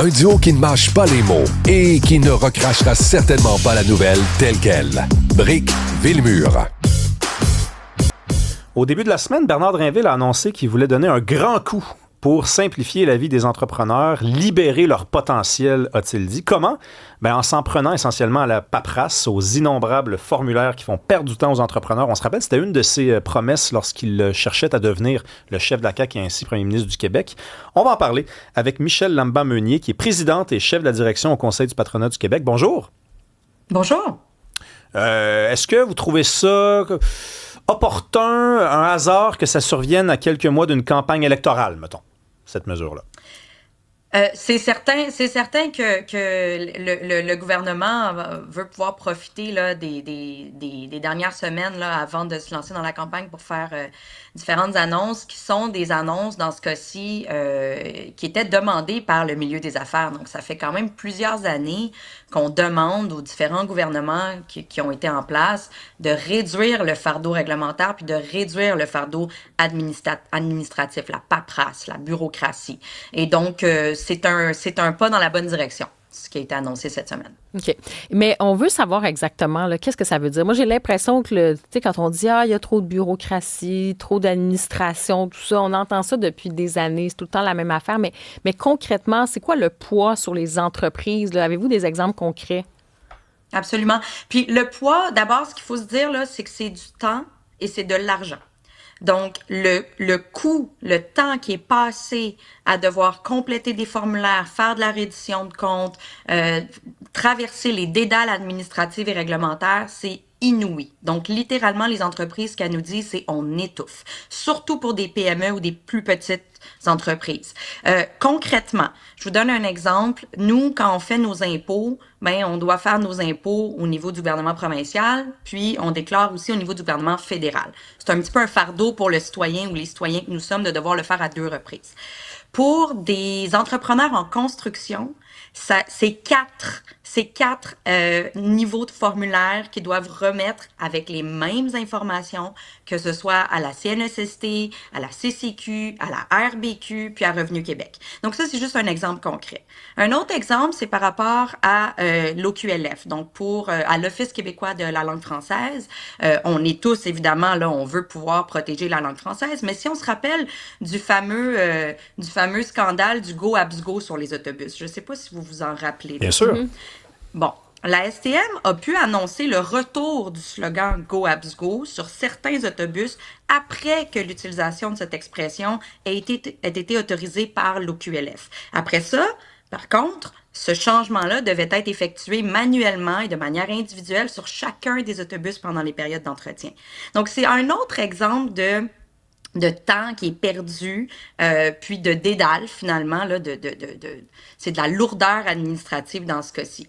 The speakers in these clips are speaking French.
Un duo qui ne mâche pas les mots et qui ne recrachera certainement pas la nouvelle telle qu'elle. Brick Villemur. Au début de la semaine, Bernard Drinville a annoncé qu'il voulait donner un grand coup pour simplifier la vie des entrepreneurs, libérer leur potentiel, a-t-il dit. Comment? En s'en prenant essentiellement à la paperasse, aux innombrables formulaires qui font perdre du temps aux entrepreneurs. On se rappelle, c'était une de ses promesses lorsqu'il cherchait à devenir le chef de la CAQ et ainsi premier ministre du Québec. On va en parler avec Michèle Lambert-Meunier, qui est présidente et chef de la direction au Conseil du patronat du Québec. Bonjour. Bonjour. Est-ce que vous trouvez ça opportun, un hasard que ça survienne à quelques mois d'une campagne électorale, mettons, cette mesure-là? C'est certain que le gouvernement veut pouvoir profiter là, des dernières semaines là, avant de se lancer dans la campagne pour faire différentes annonces qui sont des annonces, dans ce cas-ci, qui étaient demandées par le milieu des affaires. Donc, ça fait quand même plusieurs années qu'on demande aux différents gouvernements qui ont été en place de réduire le fardeau réglementaire puis de réduire le fardeau administratif, la paperasse, la bureaucratie. Et donc, c'est un pas dans la bonne direction, ce qui a été annoncé cette semaine. OK. Mais on veut savoir exactement là, qu'est-ce que ça veut dire. Moi, j'ai l'impression que, quand on dit « Ah, il y a trop de bureaucratie, trop d'administration, tout ça », on entend ça depuis des années. C'est tout le temps la même affaire. Mais concrètement, c'est quoi le poids sur les entreprises? Là? Avez-vous des exemples concrets? Absolument. Puis le poids, d'abord, ce qu'il faut se dire, là, c'est que c'est du temps et c'est de l'argent. Donc, le coût, le temps qui est passé à devoir compléter des formulaires, faire de la reddition de comptes, traverser les dédales administratives et réglementaires, c'est inouï. Donc, littéralement, les entreprises, ce qu'elles nous disent, c'est on étouffe. Surtout pour des PME ou des plus petites entreprises. Concrètement, je vous donne un exemple. Nous, quand on fait nos impôts, on doit faire nos impôts au niveau du gouvernement provincial, puis on déclare aussi au niveau du gouvernement fédéral. C'est un petit peu un fardeau pour le citoyen ou les citoyens que nous sommes de devoir le faire à 2 reprises. Pour des entrepreneurs en construction, c'est quatre niveaux de formulaires qu'ils doivent remettre avec les mêmes informations, que ce soit à la CNESST, à la CCQ, à la RBQ, puis à Revenu Québec. Donc ça, c'est juste un exemple concret. Un autre exemple, c'est par rapport à l'OQLF, donc à l'Office québécois de la langue française. On est tous, évidemment, là, on veut pouvoir protéger la langue française, mais si on se rappelle du fameux scandale du Go Abs Go sur les autobus, je ne sais pas si vous vous en rappelez. Bien sûr. Bon, la STM a pu annoncer le retour du slogan Go Abs Go sur certains autobus après que l'utilisation de cette expression ait été autorisée par l'OQLF. Après ça, par contre, ce changement-là devait être effectué manuellement et de manière individuelle sur chacun des autobus pendant les périodes d'entretien. Donc, c'est un autre exemple de temps qui est perdu, puis de dédale, finalement, là, c'est de la lourdeur administrative dans ce cas-ci.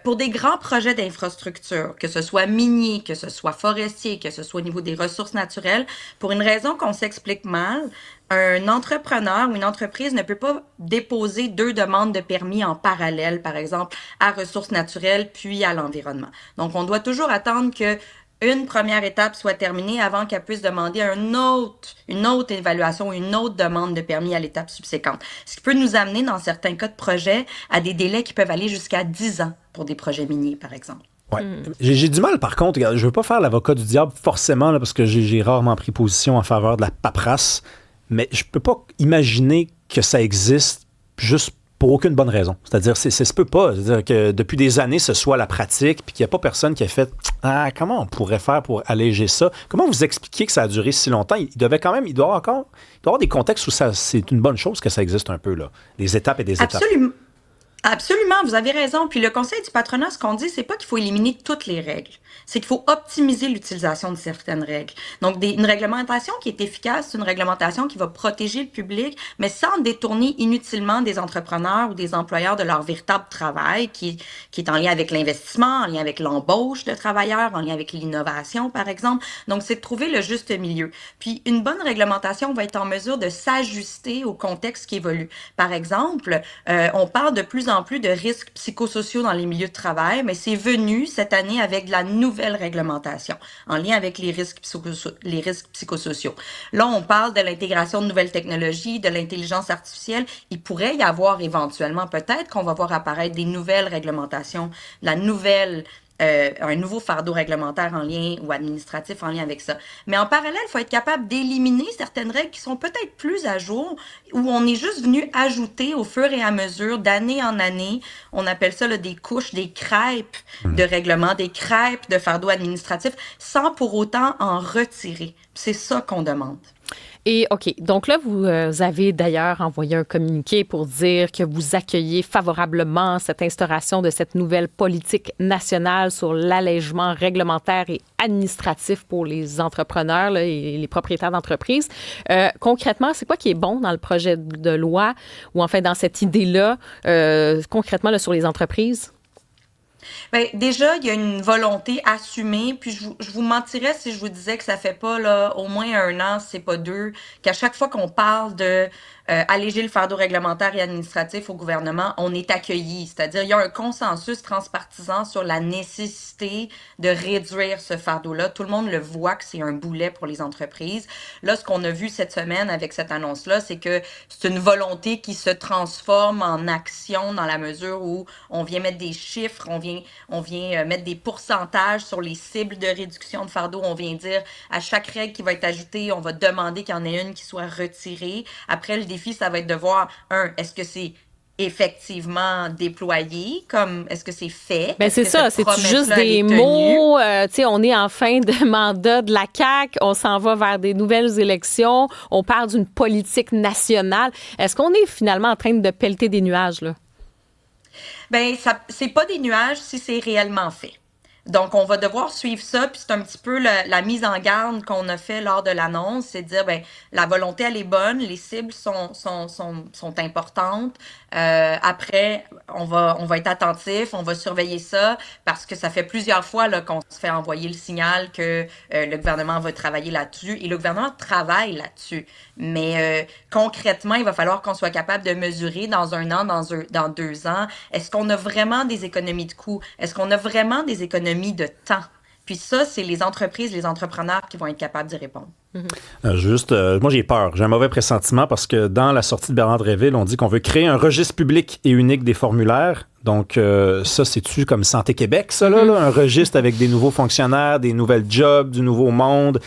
Pour des grands projets d'infrastructure, que ce soit minier, que ce soit forestier, que ce soit au niveau des ressources naturelles, pour une raison qu'on s'explique mal, un entrepreneur ou une entreprise ne peut pas déposer 2 demandes de permis en parallèle, par exemple, à ressources naturelles puis à l'environnement. Donc, on doit toujours attendre que une première étape soit terminée avant qu'elle puisse demander une autre évaluation, une autre demande de permis à l'étape subséquente. Ce qui peut nous amener, dans certains cas de projet, à des délais qui peuvent aller jusqu'à 10 ans pour des projets miniers, par exemple. Ouais. J'ai du mal, par contre, je veux pas faire l'avocat du diable forcément, là, parce que j'ai rarement pris position en faveur de la paperasse, mais je peux pas imaginer que ça existe juste pour aucune bonne raison. C'est-à-dire, ça se peut pas. C'est-à-dire que depuis des années, ce soit la pratique, puis qu'il n'y a pas personne qui a fait « Ah, comment on pourrait faire pour alléger ça? » Comment vous expliquez que ça a duré si longtemps? Il doit y avoir des contextes où c'est une bonne chose que ça existe un peu, là. Des étapes et des étapes. Absolument, vous avez raison. Puis le Conseil du patronat, ce qu'on dit, c'est pas qu'il faut éliminer toutes les règles. C'est qu'il faut optimiser l'utilisation de certaines règles. Donc, une réglementation qui est efficace, c'est une réglementation qui va protéger le public, mais sans détourner inutilement des entrepreneurs ou des employeurs de leur véritable travail, qui est en lien avec l'investissement, en lien avec l'embauche de travailleurs, en lien avec l'innovation, par exemple. Donc, c'est de trouver le juste milieu. Puis, une bonne réglementation va être en mesure de s'ajuster au contexte qui évolue. Par exemple, on parle de plus en plus de risques psychosociaux dans les milieux de travail, mais c'est venu cette année avec de la nouvelle réglementation en lien avec les risques psychosociaux. Là, on parle de l'intégration de nouvelles technologies, de l'intelligence artificielle. Il pourrait y avoir éventuellement, peut-être qu'on va voir apparaître des nouvelles réglementations, un nouveau fardeau réglementaire en lien ou administratif en lien avec ça. Mais en parallèle, il faut être capable d'éliminer certaines règles qui sont peut-être plus à jour, où on est juste venu ajouter au fur et à mesure, d'année en année, on appelle ça là, des couches, des crêpes de règlements, des crêpes de fardeaux administratifs, sans pour autant en retirer. C'est ça qu'on demande. Et OK, donc là, vous avez d'ailleurs envoyé un communiqué pour dire que vous accueillez favorablement cette instauration de cette nouvelle politique nationale sur l'allègement réglementaire et administratif pour les entrepreneurs là, et les propriétaires d'entreprises. Concrètement, c'est quoi qui est bon dans le projet de loi ou en fait dans cette idée-là, concrètement là, sur les entreprises? Bien, déjà, il y a une volonté assumée, puis je vous mentirais si je vous disais que ça fait pas là, au moins 1 an, si c'est pas 2, qu'à chaque fois qu'on parle de alléger le fardeau réglementaire et administratif au gouvernement, on est accueilli. C'est-à-dire, il y a un consensus transpartisan sur la nécessité de réduire ce fardeau-là. Tout le monde le voit que c'est un boulet pour les entreprises. Là, ce qu'on a vu cette semaine avec cette annonce-là, c'est que c'est une volonté qui se transforme en action dans la mesure où on vient mettre des chiffres, on vient mettre des pourcentages sur les cibles de réduction de fardeau. On vient dire à chaque règle qui va être ajoutée, on va demander qu'il y en ait une qui soit retirée. Après, le défi, ça va être de voir, est-ce que c'est effectivement déployé, comme est-ce que c'est fait? Ben c'est ça, c'est juste des mots. Tu sais, on est en fin de mandat de la CAQ, on s'en va vers des nouvelles élections, on parle d'une politique nationale. Est-ce qu'on est finalement en train de pelleter des nuages, là? Ben, c'est pas des nuages si c'est réellement fait. Donc, on va devoir suivre ça, puis c'est un petit peu la mise en garde qu'on a fait lors de l'annonce, c'est de dire, ben, la volonté, elle est bonne, les cibles sont importantes. Après, on va être attentif, on va surveiller ça, parce que ça fait plusieurs fois là, qu'on se fait envoyer le signal que le gouvernement va travailler là-dessus, et le gouvernement travaille là-dessus. Mais concrètement, il va falloir qu'on soit capable de mesurer dans 1 an, dans 2 ans, est-ce qu'on a vraiment des économies de coûts? Est-ce qu'on a vraiment des économies de temps? Puis ça, c'est les entreprises, les entrepreneurs qui vont être capables d'y répondre. Moi, j'ai peur. J'ai un mauvais pressentiment parce que dans la sortie de Bernard Dréville, on dit qu'on veut créer un registre public et unique des formulaires. Donc, ça, c'est-tu comme Santé Québec, ça, là? Un registre avec des nouveaux fonctionnaires, des nouvelles jobs, du nouveau monde.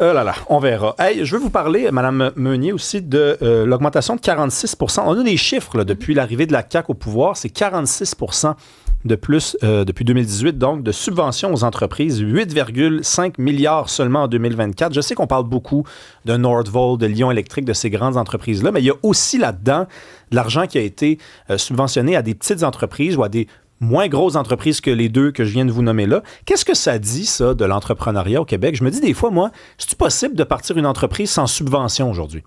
Oh là là, on verra. Hey, je veux vous parler, Mme Meunier, aussi de l'augmentation de 46 %. On a des chiffres là, depuis l'arrivée de la CAQ au pouvoir. C'est 46 % de plus depuis 2018, donc de subventions aux entreprises, 8,5 milliards seulement en 2024. Je sais qu'on parle beaucoup de Nordvolt, de Lion Électrique, de ces grandes entreprises-là, mais il y a aussi là-dedans de l'argent qui a été subventionné à des petites entreprises ou à des moins grosses entreprises que les 2 que je viens de vous nommer là. Qu'est-ce que ça dit, ça, de l'entrepreneuriat au Québec? Je me dis des fois, moi, est-ce possible de partir une entreprise sans subvention aujourd'hui?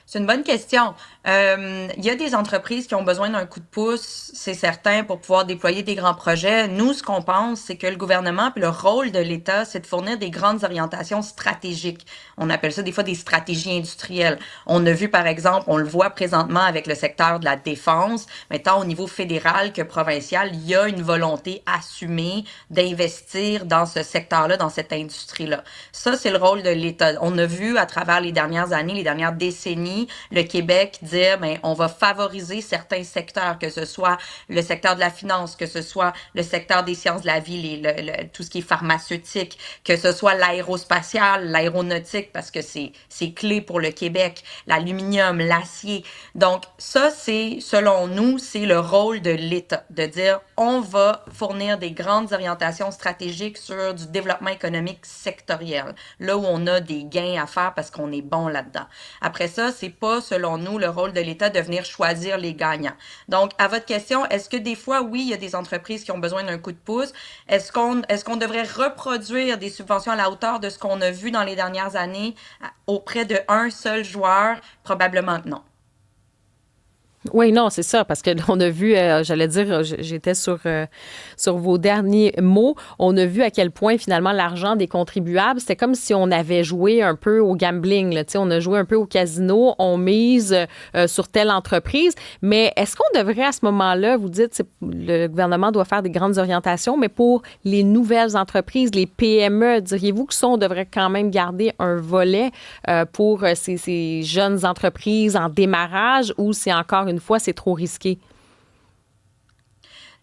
C'est une bonne question. Il y a des entreprises qui ont besoin d'un coup de pouce, c'est certain, pour pouvoir déployer des grands projets. Nous, ce qu'on pense, c'est que le gouvernement puis le rôle de l'État, c'est de fournir des grandes orientations stratégiques. On appelle ça des fois des stratégies industrielles. On a vu, par exemple, on le voit présentement avec le secteur de la défense, mais tant au niveau fédéral que provincial, il y a une volonté assumée d'investir dans ce secteur-là, dans cette industrie-là. Ça, c'est le rôle de l'État. On a vu à travers les dernières années, les dernières décennies, le Québec dire, ben, on va favoriser certains secteurs, que ce soit le secteur de la finance, que ce soit le secteur des sciences de la vie, tout ce qui est pharmaceutique, que ce soit l'aérospatial, l'aéronautique, parce que c'est clé pour le Québec, l'aluminium, l'acier. Donc, ça, c'est, selon nous, c'est le rôle de l'État, de dire, on va fournir des grandes orientations stratégiques sur du développement économique sectoriel, là où on a des gains à faire parce qu'on est bon là-dedans. Après ça, c'est pas, selon nous, le rôle de l'État de venir choisir les gagnants. Donc, à votre question, est-ce que des fois, oui, il y a des entreprises qui ont besoin d'un coup de pouce? Est-ce qu'on devrait reproduire des subventions à la hauteur de ce qu'on a vu dans les dernières années auprès d'un seul joueur? Probablement que non. Oui, non, c'est ça, parce qu'on a vu, j'allais dire, j'étais sur vos derniers mots, on a vu à quel point, finalement, l'argent des contribuables, c'était comme si on avait joué un peu au gambling, là, on a joué un peu au casino, on mise sur telle entreprise, mais est-ce qu'on devrait, à ce moment-là, vous dites, le gouvernement doit faire des grandes orientations, mais pour les nouvelles entreprises, les PME, diriez-vous que ça, on devrait quand même garder un volet pour ces jeunes entreprises en démarrage, ou c'est encore une fois, c'est trop risqué?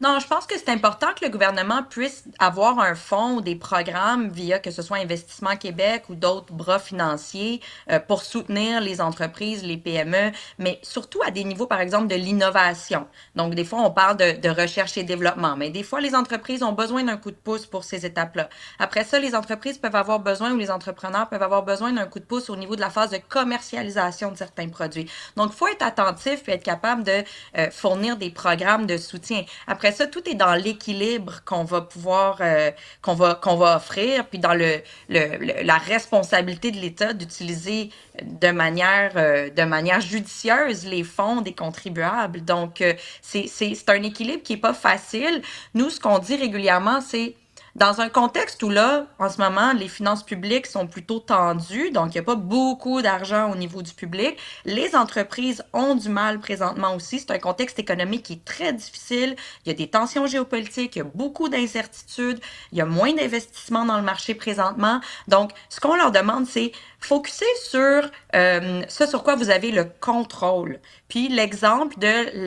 Non, je pense que c'est important que le gouvernement puisse avoir un fonds ou des programmes via que ce soit Investissement Québec ou d'autres bras financiers pour soutenir les entreprises, les PME, mais surtout à des niveaux, par exemple, de l'innovation. Donc, des fois, on parle de recherche et développement, mais des fois, les entreprises ont besoin d'un coup de pouce pour ces étapes-là. Après ça, les entreprises peuvent avoir besoin ou les entrepreneurs peuvent avoir besoin d'un coup de pouce au niveau de la phase de commercialisation de certains produits. Donc, il faut être attentif et être capable de fournir des programmes de soutien. Après ça, tout est dans l'équilibre qu'on va pouvoir, qu'on va offrir, puis dans la responsabilité de l'État d'utiliser de manière judicieuse les fonds des contribuables. Donc, c'est un équilibre qui est pas facile. Nous, ce qu'on dit régulièrement, c'est dans un contexte où là, en ce moment, les finances publiques sont plutôt tendues, donc il n'y a pas beaucoup d'argent au niveau du public. Les entreprises ont du mal présentement aussi. C'est un contexte économique qui est très difficile. Il y a des tensions géopolitiques, il y a beaucoup d'incertitudes, il y a moins d'investissements dans le marché présentement. Donc, ce qu'on leur demande, c'est focuser sur ce sur quoi vous avez le contrôle. Puis l'exemple de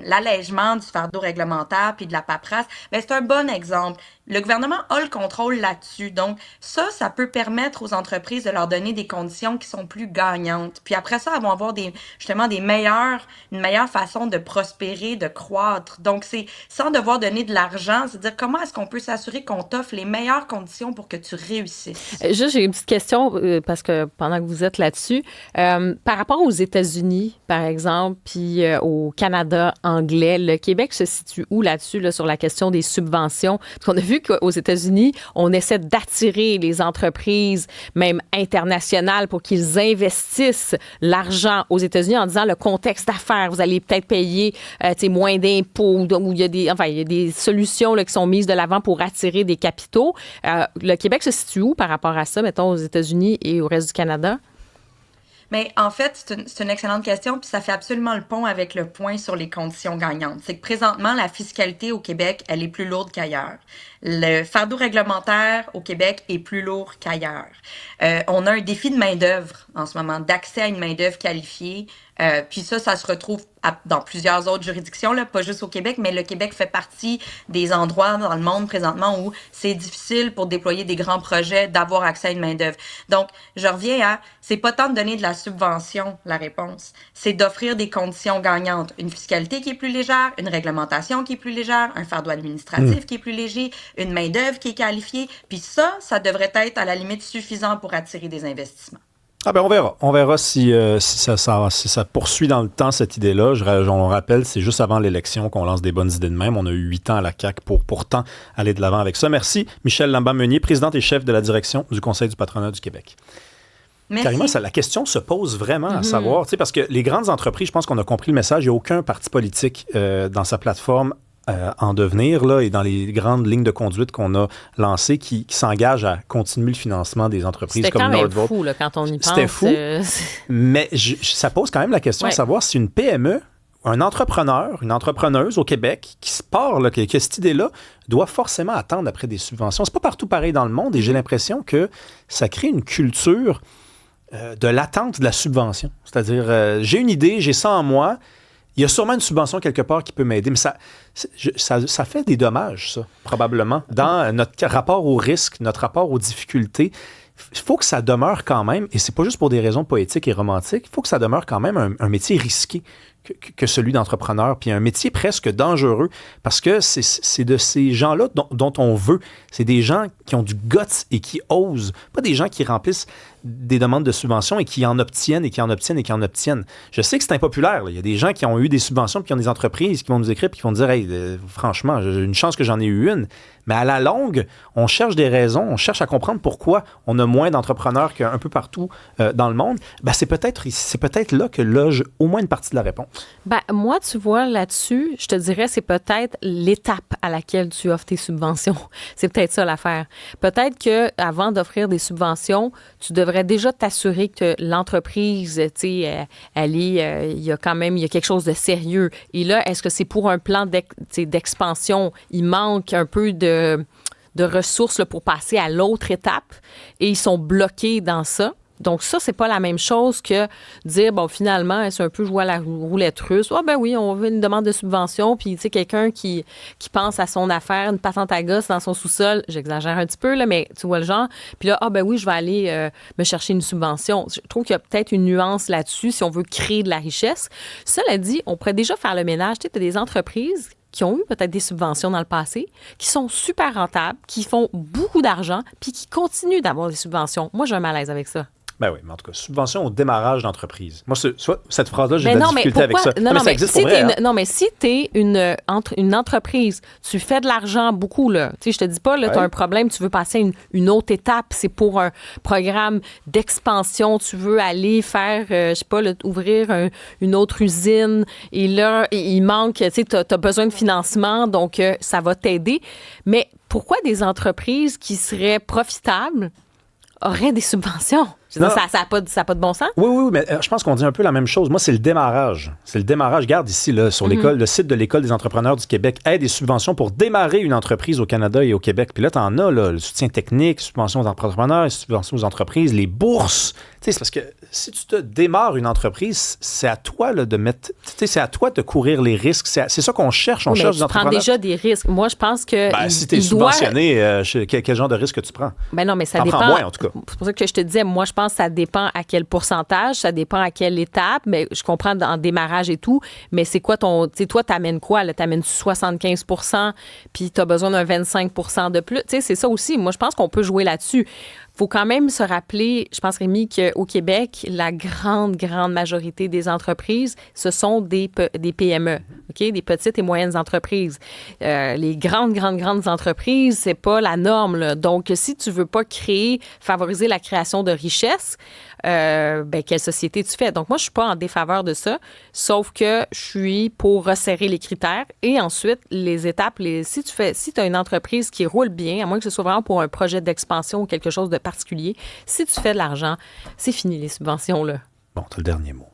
l'allègement du fardeau réglementaire puis de la paperasse, ben c'est un bon exemple. Le gouvernement a le contrôle là-dessus. Donc, ça peut permettre aux entreprises de leur donner des conditions qui sont plus gagnantes. Puis après ça, elles vont avoir une meilleure façon de prospérer, de croître. Donc, c'est sans devoir donner de l'argent, c'est-à-dire comment est-ce qu'on peut s'assurer qu'on t'offre les meilleures conditions pour que tu réussisses. Juste, j'ai une petite question, parce que pendant que vous êtes là-dessus, par rapport aux États-Unis, par exemple, puis au Canada anglais, le Québec se situe où là-dessus, là, sur la question des subventions? Parce qu'on a vu qu'aux États-Unis, on essaie d'attirer les entreprises, même internationales, pour qu'ils investissent l'argent aux États-Unis en disant le contexte d'affaires, vous allez peut-être payer moins d'impôts, où il y a des solutions là, qui sont mises de l'avant pour attirer des capitaux. Le Québec se situe où par rapport à ça, mettons, aux États-Unis et au reste du Canada? Mais en fait, c'est une excellente question, puis ça fait absolument le pont avec le point sur les conditions gagnantes. C'est que présentement, la fiscalité au Québec, elle est plus lourde qu'ailleurs. Le fardeau réglementaire au Québec est plus lourd qu'ailleurs. On a un défi de main-d'œuvre en ce moment, d'accès à une main-d'œuvre qualifiée. Puis ça se retrouve dans plusieurs autres juridictions, là, pas juste au Québec, mais le Québec fait partie des endroits dans le monde présentement où c'est difficile pour déployer des grands projets d'avoir accès à une main-d'œuvre. Donc, je reviens à, c'est pas tant de donner de la subvention, la réponse. C'est d'offrir des conditions gagnantes. Une fiscalité qui est plus légère, une réglementation qui est plus légère, un fardeau administratif qui est plus léger, une main-d'œuvre qui est qualifiée. Puis ça devrait être à la limite suffisant pour attirer des investissements. Ah ben on verra. On verra si ça poursuit dans le temps, cette idée-là. On rappelle, c'est juste avant l'élection qu'on lance des bonnes idées de même. On a eu 8 ans à la CAQ pour pourtant aller de l'avant avec ça. Merci, Michèle Lambert-Meunier, présidente et chef de la direction du Conseil du patronat du Québec. Merci. Carrément, la question se pose vraiment à savoir, parce que les grandes entreprises, je pense qu'on a compris le message, il n'y a aucun parti politique dans sa plateforme en devenir là, et dans les grandes lignes de conduite qu'on a lancées qui s'engagent à continuer le financement des entreprises comme Nordvolt. C'était quand même fou là, quand on y pense. C'était fou, mais ça pose quand même la question de savoir si une PME, un entrepreneur, une entrepreneuse au Québec qui se part, là, qui a cette idée-là, doit forcément attendre après des subventions. C'est pas partout pareil dans le monde et j'ai l'impression que ça crée une culture de l'attente de la subvention. C'est-à-dire, j'ai une idée, j'ai ça en moi, il y a sûrement une subvention quelque part qui peut m'aider, mais ça fait des dommages, ça, probablement, dans notre rapport au risque, notre rapport aux difficultés. Il faut que ça demeure quand même, et c'est pas juste pour des raisons poétiques et romantiques, il faut que ça demeure quand même un métier risqué, que celui d'entrepreneur, puis un métier presque dangereux, parce que c'est de ces gens-là dont on veut. C'est des gens qui ont du guts et qui osent, pas des gens qui remplissent des demandes de subventions et qui en obtiennent et qui en obtiennent et qui en obtiennent. Je sais que c'est impopulaire. Là. Il y a des gens qui ont eu des subventions puis qui ont des entreprises qui vont nous écrire puis qui vont nous dire « Hey, franchement, j'ai une chance que j'en ai eu une. » Mais à la longue, on cherche des raisons, on cherche à comprendre pourquoi on a moins d'entrepreneurs qu'un peu partout dans le monde. Ben, c'est peut-être là que loge au moins une partie de la réponse. Ben, moi, tu vois, là-dessus, je te dirais, c'est peut-être l'étape à laquelle tu offres tes subventions. C'est peut-être ça l'affaire. Peut-être qu'avant d'offrir des subventions, tu devrais déjà t'assurer que l'entreprise, tu sais, il y a quelque chose de sérieux. Et là, est-ce que c'est pour un plan d'expansion? Il manque un peu de ressources là, pour passer à l'autre étape et ils sont bloqués dans ça. Donc ça, c'est pas la même chose que dire, bon, finalement, c'est un peu jouer à la roulette russe. Ah ben oui, on veut une demande de subvention, puis tu sais, quelqu'un qui pense à son affaire, une patente à gosse dans son sous-sol, j'exagère un petit peu, là, mais tu vois le genre. Puis là, ah ben oui, je vais aller me chercher une subvention. Je trouve qu'il y a peut-être une nuance là-dessus si on veut créer de la richesse. Cela dit, on pourrait déjà faire le ménage. Tu sais, des entreprises qui ont eu peut-être des subventions dans le passé, qui sont super rentables, qui font beaucoup d'argent, puis qui continuent d'avoir des subventions. Moi, j'ai un malaise avec ça. Ben oui, mais en tout cas, subvention au démarrage d'entreprise. Moi, cette phrase-là, j'ai de la difficulté avec ça. Non, mais ça existe pour vrai. Non, mais si tu es une entreprise, tu fais de l'argent beaucoup, là. Tu sais, je te dis pas, là, tu as un problème, tu veux passer à une autre étape, c'est pour un programme d'expansion, tu veux aller faire, je sais pas, là, ouvrir une autre usine, et là, il manque, tu sais, tu as besoin de financement, donc ça va t'aider. Mais pourquoi des entreprises qui seraient profitables auraient des subventions? Ça n'a pas de bon sens? Oui, mais je pense qu'on dit un peu la même chose. Moi, c'est le démarrage. C'est le démarrage. Regarde ici, là, sur l'école, le site de l'École des entrepreneurs du Québec, aide et subventions pour démarrer une entreprise au Canada et au Québec. Puis là, tu en as, là, le soutien technique, subventions aux entrepreneurs, subventions aux entreprises, les bourses. Tu sais, c'est parce que si tu te démarres une entreprise, c'est à toi là, de mettre... Tu sais, c'est à toi de courir les risques. C'est ça qu'on cherche. On cherche des entrepreneurs. Tu prends déjà des risques. Moi, je pense que... Ben, si tu es subventionné, quel genre de risque tu prends? Ben non, mais ça dépend. Prends moins, en tout cas. C'est pour ça que je te disais, moi, je pense que ça dépend à quel pourcentage, ça dépend à quelle étape. Mais je comprends en démarrage et tout, mais c'est quoi ton... Tu sais, toi, t'amènes quoi? T'amènes 75 % puis t'as besoin d'un 25 % de plus. Tu sais, c'est ça aussi. Moi, je pense qu'on peut jouer là-dessus. Il faut quand même se rappeler, je pense, Rémi, qu'au Québec, la grande majorité des entreprises, ce sont des PME, OK? Des petites et moyennes entreprises. Les grandes entreprises, c'est pas la norme, là. Donc, si tu veux pas favoriser la création de richesse, quelle société tu fais? Donc, moi, je suis pas en défaveur de ça, sauf que je suis pour resserrer les critères et ensuite, les étapes, si tu as une entreprise qui roule bien, à moins que ce soit vraiment pour un projet d'expansion ou quelque chose de particulier, si tu fais de l'argent, c'est fini les subventions, là. Bon, tu as le dernier mot.